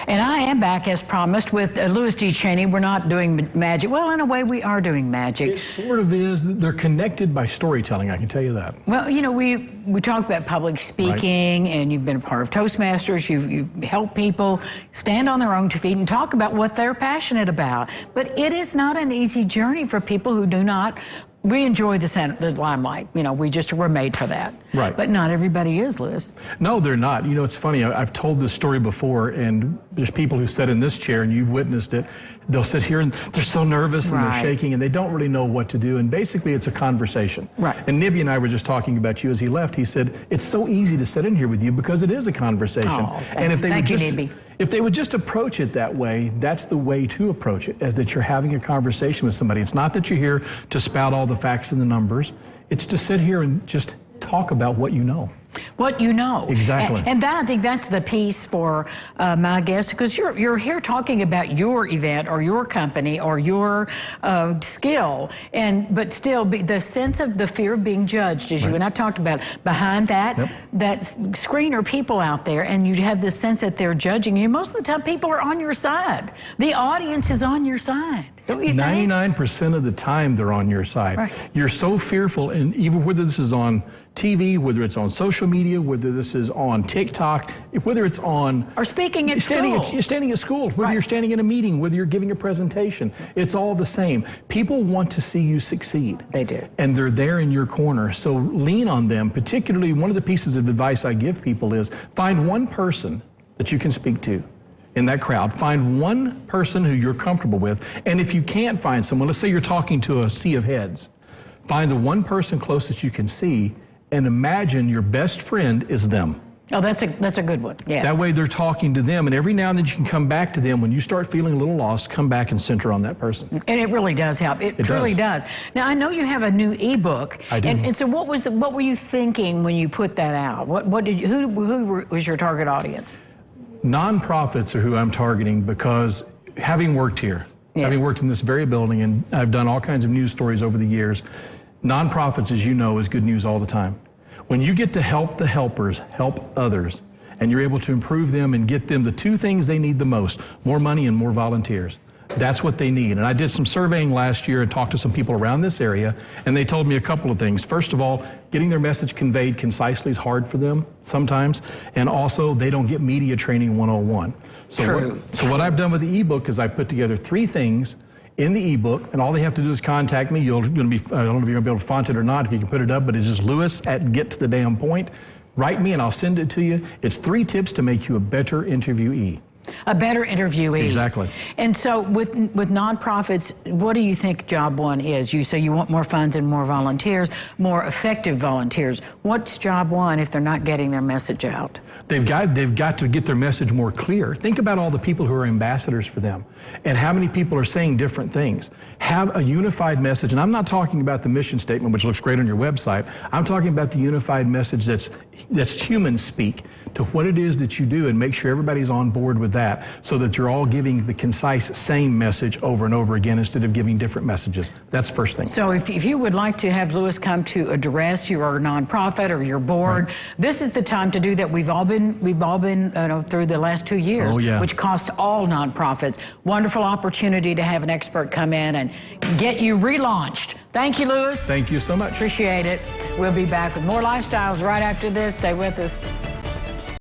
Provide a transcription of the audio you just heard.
And I am back, as promised, with Louis D. Chaney. We're not doing magic. Well, in a way, we are doing magic. It sort of is. They're connected by storytelling, I can tell you that. Well, you know, we talk about public speaking, and you've been a part of Toastmasters. You've helped people stand on their own 2 feet and talk about what they're passionate about. But it is not an easy journey for people who do not. We enjoy the limelight. You know, we're made for that. Right. But not everybody is, Louis. No, they're not. You know, it's funny. I've told this story before, and there's people who sit in this chair, and you've witnessed it. They'll sit here, and they're so nervous, and they're shaking, and they don't really know what to do. And basically, it's a conversation. Right. And Nibby and I were just talking about you as he left. He said, it's so easy to sit in here with you because it is a conversation. Oh, and if they thank would you, just, Nibby. If they would just approach it that way, that's the way to approach it, as that you're having a conversation with somebody. It's not that you're here to spout all the facts and the numbers. It's to sit here and just talk about what you know. What you know. Exactly. And I think that's the piece for my guests, because you're here talking about your event or your company or your skill, but still the sense of the fear of being judged, as you and I talked about. Behind that, that screen are people out there, and you have this sense that they're judging you. Most of the time, people are on your side. The audience is on your side. Don't you think? 99% of the time, they're on your side. Right. You're so fearful, and even whether this is on TV, whether it's on social media, whether this is on TikTok, whether it's on... Or speaking at school. Standing at school, whether you're standing in a meeting, whether you're giving a presentation, it's all the same. People want to see you succeed. They do. And they're there in your corner, so lean on them. Particularly, one of the pieces of advice I give people is find one person that you can speak to in that crowd. Find one person who you're comfortable with, and if you can't find someone, let's say you're talking to a sea of heads, find the one person closest you can see, and imagine your best friend is them. Oh, that's a good one, yes. That way they're talking to them, and every now and then you can come back to them. When you start feeling a little lost, come back and center on that person. And it really does help. It truly does. Now, I know you have a new ebook. I do. And so what were you thinking when you put that out? Who was your target audience? Nonprofits are who I'm targeting, because having worked here, having worked in this very building, and I've done all kinds of news stories over the years, nonprofits, as you know, is good news all the time. When you get to help the helpers, help others, and you're able to improve them and get them the 2 things they need the most, more money and more volunteers. That's what they need. And I did some surveying last year and talked to some people around this area, and they told me a couple of things. First of all, getting their message conveyed concisely is hard for them sometimes, and also they don't get media training 101. So what I've done with the ebook is I put together 3 things in the ebook, and all they have to do is contact me. I don't know if you're going to be able to font it or not, if you can put it up, but it's just Louis@gettothe-damn-point. Write me and I'll send it to you. It's 3 tips to make you a better interviewee. A better interviewee. Exactly. And so with nonprofits, what do you think job 1 is? You say you want more funds and more volunteers, more effective volunteers. What's job 1 if they're not getting their message out? They've got to get their message more clear. Think about all the people who are ambassadors for them and how many people are saying different things. Have a unified message, and I'm not talking about the mission statement, which looks great on your website. I'm talking about the unified message that's human speak to what it is that you do, and make sure everybody's on board with that, so that you're all giving the concise same message over and over again instead of giving different messages. That's first thing. So if you would like to have Louis come to address your nonprofit or your board, this is the time to do that. We've all been through the last 2 years, which cost all nonprofits. Wonderful opportunity to have an expert come in and get you relaunched. Thank you, Louis. Thank you so much. Appreciate it. We'll be back with more Lifestyles right after this. Stay with us.